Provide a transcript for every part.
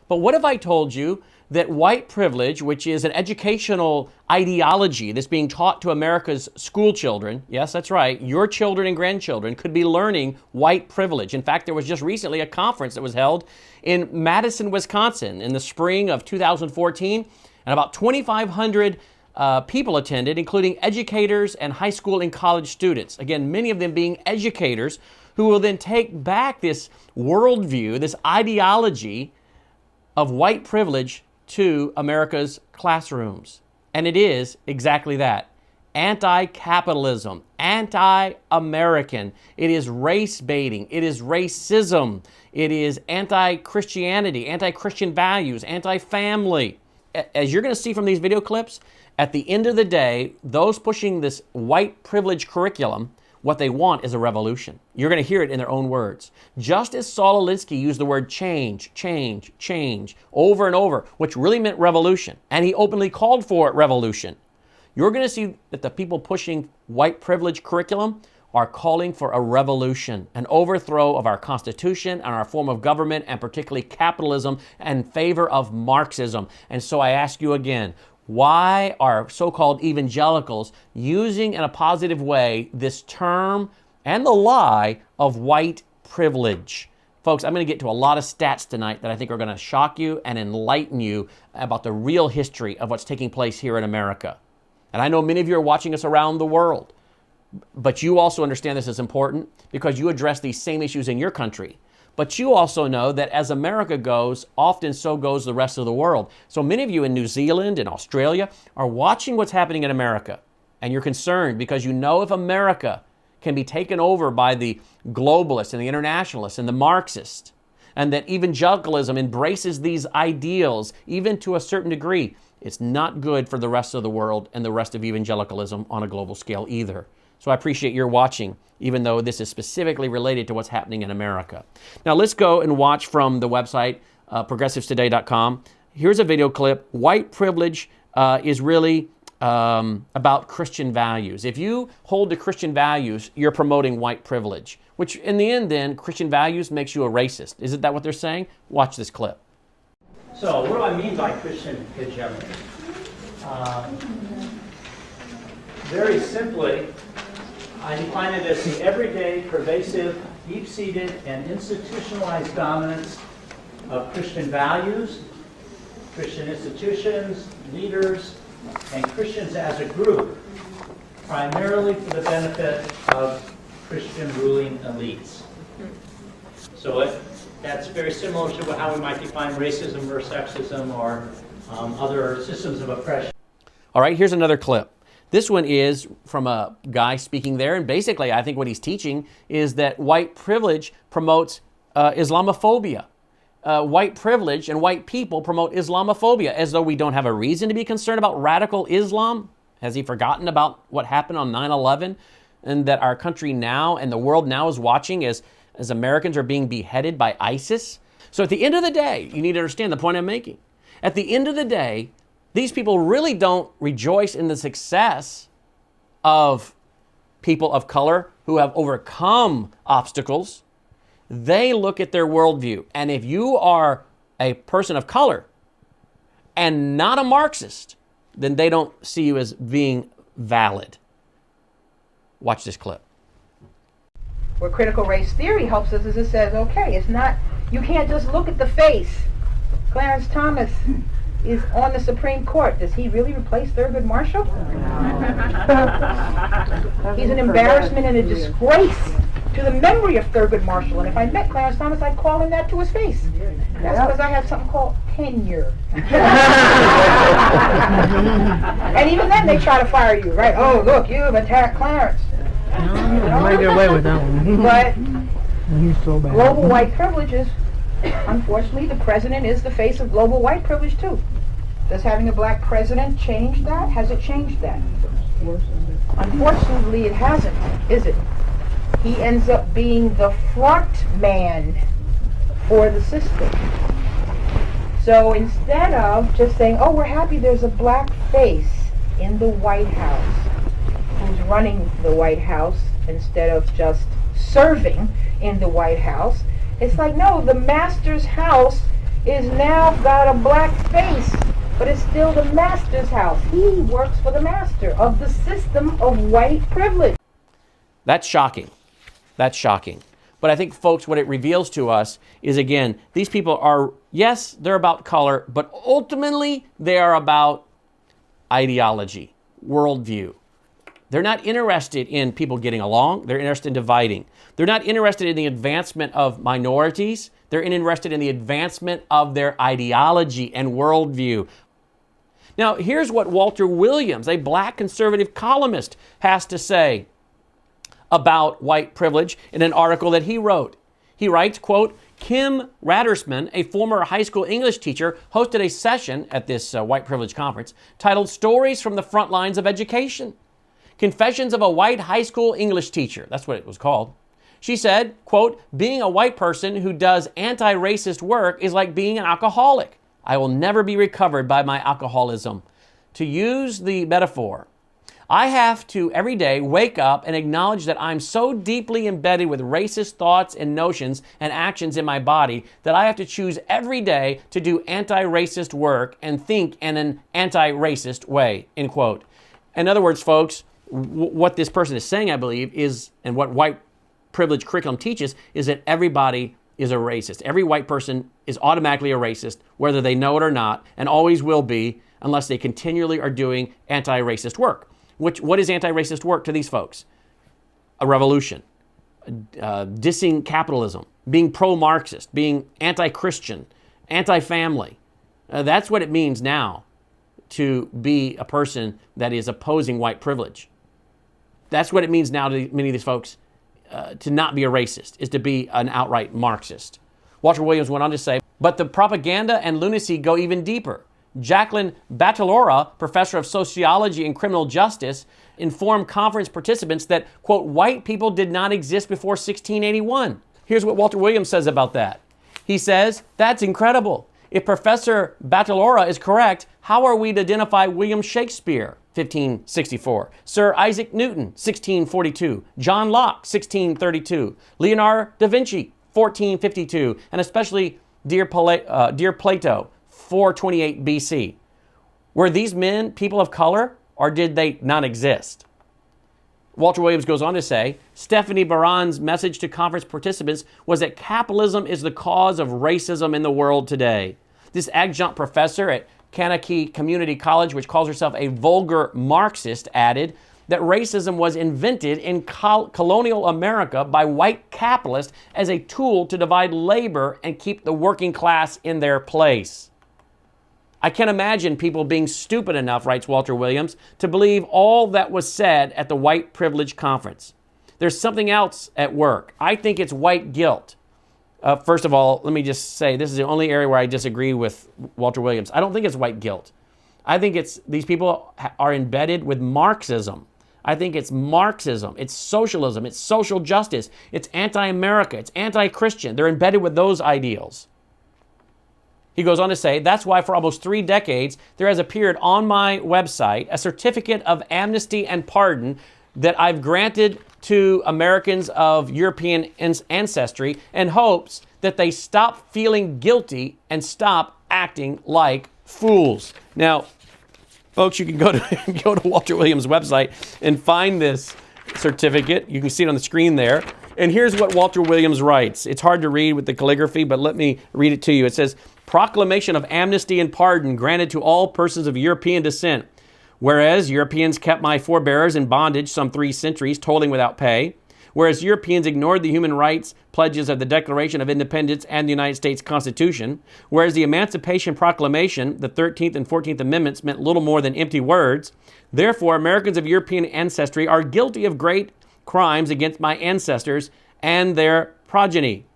But what if I told you that white privilege, which is an educational ideology that's being taught to America's school children, yes, that's right, your children and grandchildren could be learning white privilege. In fact, there was just recently a conference that was held in Madison, Wisconsin in the spring of 2014, and about 2,500 people attended, including educators and high school and college students. Again, many of them being educators who will then take back this worldview, this ideology of white privilege to America's classrooms. And it is exactly that. Anti-capitalism, anti-American. It is race baiting. It is racism. It is anti-Christianity, anti-Christian values, anti-family. As you're going to see from these video clips, at the end of the day, those pushing this white privilege curriculum, what they want is a revolution. You're going to hear it in their own words. Just as Saul Alinsky used the word change, change, change over and over, which really meant revolution, and he openly called for revolution, you're going to see that the people pushing white privilege curriculum are calling for a revolution, an overthrow of our Constitution and our form of government, and particularly capitalism, in favor of Marxism. And so I ask you again, why are so-called evangelicals using in a positive way this term and the lie of white privilege? Folks, I'm going to get to a lot of stats tonight that I think are going to shock you and enlighten you about the real history of what's taking place here in America. And I know many of you are watching us around the world, but you also understand this is important because you address these same issues in your country. But you also know that as America goes, often so goes the rest of the world. So many of you in New Zealand and Australia are watching what's happening in America. And you're concerned because you know if America can be taken over by the globalists and the internationalists and the Marxists, and that evangelicalism embraces these ideals, even to a certain degree, it's not good for the rest of the world and the rest of evangelicalism on a global scale either. So I appreciate your watching, even though this is specifically related to what's happening in America. Now let's go and watch from the website, progressivestoday.com. Here's a video clip. White privilege is really about Christian values. If you hold to Christian values, you're promoting white privilege, which in the end then, Christian values makes you a racist. Isn't that what they're saying? Watch this clip. So what do I mean by Christian hegemony? Very simply, I define it as the everyday, pervasive, deep-seated, and institutionalized dominance of Christian values, Christian institutions, leaders, and Christians as a group, primarily for the benefit of Christian ruling elites. So that's very similar to how we might define racism or sexism or other systems of oppression. All right, here's another clip. This one is from a guy speaking there, and basically I think what he's teaching is that white privilege promotes Islamophobia. White privilege and white people promote Islamophobia, as though we don't have a reason to be concerned about radical Islam. Has he forgotten about what happened on 9/11, and that our country now and the world now is watching as Americans are being beheaded by ISIS? So at the end of the day, you need to understand the point I'm making. At the end of the day, these people really don't rejoice in the success of people of color who have overcome obstacles. They look at their worldview. And if you are a person of color and not a Marxist, then they don't see you as being valid. Watch this clip. Where critical race theory helps us is it says, okay, it's not, you can't just look at the face. Clarence Thomas is on the Supreme Court. Does he really replace Thurgood Marshall? He's an embarrassment and a disgrace to the memory of Thurgood Marshall. And if I met Clarence Thomas, I'd call him that to his face. That's because I have something called tenure. And even then they try to fire you, right? Oh, look, you've attacked Clarence. I might get away with that one. But He's so bad. global white privilege is, unfortunately, the president is the face of global white privilege too. Does having a black president change that? Has it changed that? Unfortunately, it hasn't, is it? He ends up being the front man for the system. So instead of just saying, oh, we're happy there's a black face in the White House, who's running the White House, instead of just serving in the White House, it's like, no, the master's house is now got a black face, but it's still the master's house. He works for the master of the system of white privilege. That's shocking. That's shocking. But I think, folks, what it reveals to us is, again, these people are, yes, they're about color, but ultimately they are about ideology, worldview. They're not interested in people getting along. They're interested in dividing. They're not interested in the advancement of minorities. They're interested in the advancement of their ideology and worldview. Now, here's what Walter Williams, a black conservative columnist, has to say about white privilege in an article that he wrote. He writes, quote, Kim Rattersman, a former high school English teacher, hosted a session at this white privilege conference titled Stories from the Front Lines of Education. Confessions of a White High School English Teacher. That's what it was called. She said, quote, being a white person who does anti-racist work is like being an alcoholic. I will never be recovered by my alcoholism. To use the metaphor, I have to every day wake up and acknowledge that I'm so deeply embedded with racist thoughts and notions and actions in my body that I have to choose every day to do anti-racist work and think in an anti-racist way, end quote. In other words, folks, what this person is saying, I believe, is, and what white privilege curriculum teaches, is that everybody is a racist. Every white person is automatically a racist, whether they know it or not, and always will be, unless they continually are doing anti-racist work. What is anti-racist work to these folks? A revolution, dissing capitalism, being pro-Marxist, being anti-Christian, anti-family. That's what it means now to be a person that is opposing white privilege. That's what it means now to many of these folks to not be a racist, is to be an outright Marxist. Walter Williams went on to say, but the propaganda and lunacy go even deeper. Jacqueline Battalora, professor of sociology and criminal justice, informed conference participants that, quote, white people did not exist before 1681. Here's what Walter Williams says about that. He says, that's incredible. If Professor Battalora is correct, how are we to identify William Shakespeare, 1564, Sir Isaac Newton, 1642, John Locke, 1632, Leonardo da Vinci, 1452, and especially dear Plato, 428 BC. Were these men people of color, or did they not exist? Walter Williams goes on to say, Stephanie Baran's message to conference participants was that capitalism is the cause of racism in the world today. This adjunct professor at Kankakee Community College, which calls herself a vulgar Marxist, added that racism was invented in colonial America by white capitalists as a tool to divide labor and keep the working class in their place. I can't imagine people being stupid enough, writes Walter Williams, to believe all that was said at the white privilege conference. There's something else at work. I think it's white guilt. First of all, let me just say, this is the only area where I disagree with Walter Williams. I don't think it's white guilt. I think it's these people are embedded with Marxism. I think it's Marxism, it's socialism, it's social justice, it's anti-America, it's anti-Christian. They're embedded with those ideals. He goes on to say, that's why for almost 3 decades, there has appeared on my website a certificate of amnesty and pardon that I've granted to Americans of European ancestry in hopes that they stop feeling guilty and stop acting like fools. Now, folks, you can go to Walter Williams' website and find this certificate. You can see it on the screen there. And here's what Walter Williams writes. It's hard to read with the calligraphy, but let me read it to you. It says, proclamation of amnesty and pardon granted to all persons of European descent. Whereas Europeans kept my forebears in bondage some 3 centuries, toiling without pay. Whereas Europeans ignored the human rights pledges of the Declaration of Independence and the United States Constitution. Whereas the Emancipation Proclamation, the 13th and 14th Amendments, meant little more than empty words. Therefore, Americans of European ancestry are guilty of great crimes against my ancestors and their progeny.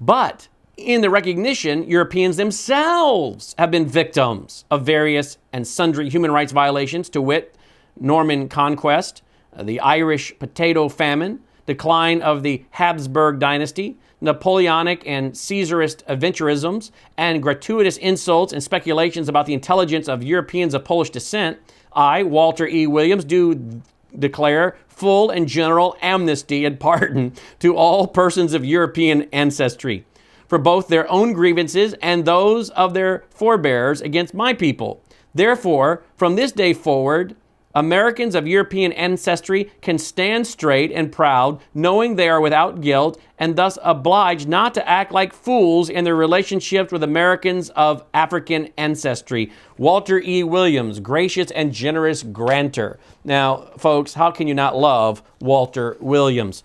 But in the recognition, Europeans themselves have been victims of various and sundry human rights violations, to wit, Norman conquest, the Irish potato famine, decline of the Habsburg dynasty, Napoleonic and Caesarist aventurisms, and gratuitous insults and speculations about the intelligence of Europeans of Polish descent. I, Walter E. Williams, do declare full and general amnesty and pardon to all persons of European ancestry. for both their own grievances and those of their forebears against my people. Therefore, from this day forward, Americans of European ancestry can stand straight and proud, knowing they are without guilt, and thus obliged not to act like fools in their relationships with Americans of African ancestry. Walter E. Williams, gracious and generous grantor. Now, folks, how can you not love Walter Williams?